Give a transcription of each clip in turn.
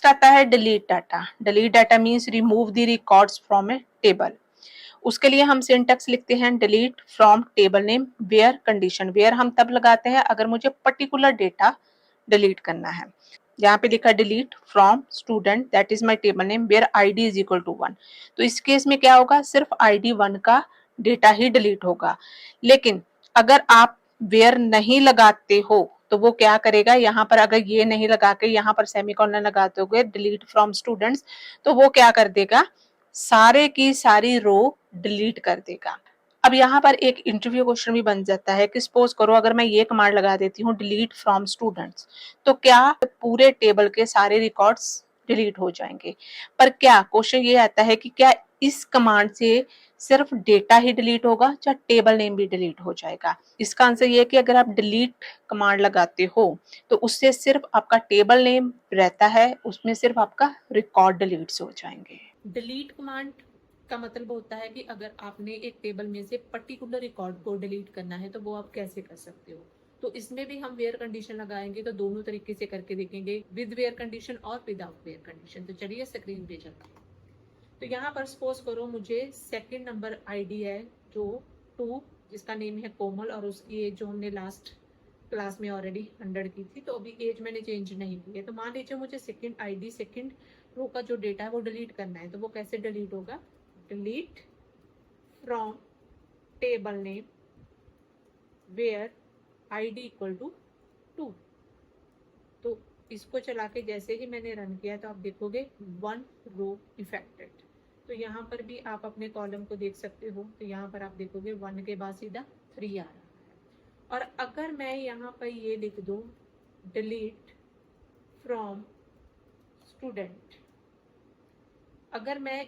Next आता है delete data. Delete data means remove the records from a table. उसके लिए हम सिंटेक्स लिखते हैं delete from table name where condition. Where हम तब लगाते हैं अगर मुझे पर्टिकुलर डेटा डिलीट करना है। यहाँ पे लिखा delete from student, that is my table name where ID is equal to 1। तो इस केस में क्या होगा, सिर्फ आईडी 1 का डेटा ही डिलीट होगा। लेकिन अगर आप वेयर नहीं लगाते हो तो वो क्या करेगा, यहाँ पर अगर ये नहीं लगा के यहाँ पर सेमीकोलन लगाते हो डिलीट फ्रॉम स्टूडेंट्स, तो वो क्या कर देगा, सारे की सारी रो डिलीट कर देगा। अब यहाँ पर एक इंटरव्यू क्वेश्चन भी बन जाता है कि सपोज करो अगर मैं ये कमांड लगा देती हूँ डिलीट फ्रॉम स्टूडेंट्स, तो क्या पूरे टेबल के सारे रिकॉर्ड्स डिलीट हो जाएंगे। पर क्या क्वेश्चन ये आता है कि क्या इस कमांड से सिर्फ डेटा ही डिलीट होगा या टेबल नेम भी डिलीट हो जाएगा। इसका आंसर ये है कि अगर आप डिलीट कमांड लगाते हो तो उससे सिर्फ आपका टेबल नेम रहता है, उसमें सिर्फ आपका रिकॉर्ड डिलीट हो जाएंगे। डिलीट कमांड का मतलब होता है कि अगर आपने एक टेबल में से पर्टिकुलर रिकॉर्ड को डिलीट करना है तो वो आप कैसे कर सकते हो। तो इसमें भी हम वेयर कंडीशन लगाएंगे, तो दोनों तरीके से करके देखेंगे, विद वेयर कंडीशन और विदाउट वेयर कंडीशन। तो चलिए स्क्रीन पे चलते हैं। तो यहाँ पर सपोज करो मुझे सेकंड नंबर आईडी है जो 2, जिसका नेम है कोमल, और उसकी एज जो हमने लास्ट क्लास में ऑलरेडी 100 की थी, तो अभी एज मैंने चेंज नहीं की है। तो मान लीजिए मुझे सेकंड आईडी सेकंड रो का जो डेटा है वो डिलीट करना है, तो वो कैसे डिलीट होगा, delete from table name where ID equal to 2। तो इसको चला के जैसे ही मैंने रन किया तो आप देखोगे 1 रो इफेक्टेड। तो यहाँ पर भी आप अपने कॉलम को देख सकते हो, तो यहाँ पर आप देखोगे 1 के बाद सीधा 3 आ रहा है। और अगर मैं यहाँ पर ये लिख दूँ डिलीट फ्रॉम स्टूडेंट, अगर मैं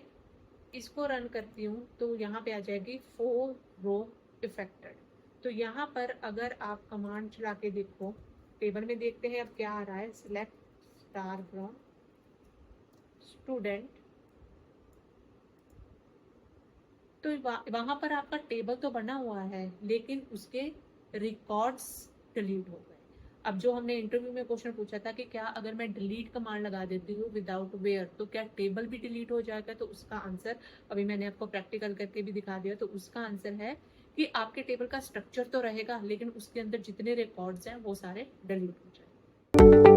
इसको रन करती हूँ तो यहाँ पे आ जाएगी 4 रो इफेक्टेड। तो यहाँ पर अगर आप कमांड चला के देखो, टेबल में देखते हैं अब क्या आ रहा है, सिलेक्ट स्टार फ्रॉम स्टूडेंट, तो वहां पर आपका टेबल तो बना हुआ है लेकिन उसके रिकॉर्ड्स डिलीट हो गए। अब जो हमने इंटरव्यू में क्वेश्चन पूछा था कि क्या अगर मैं डिलीट कमांड लगा देती हूँ विदाउट वेयर तो क्या टेबल भी डिलीट हो जाएगा, तो उसका आंसर अभी मैंने आपको प्रैक्टिकल करके भी दिखा दिया। तो उसका आंसर है कि आपके टेबल का स्ट्रक्चर तो रहेगा लेकिन उसके अंदर जितने रिकॉर्ड्स हैं वो सारे डिलीट हो जाएंगे।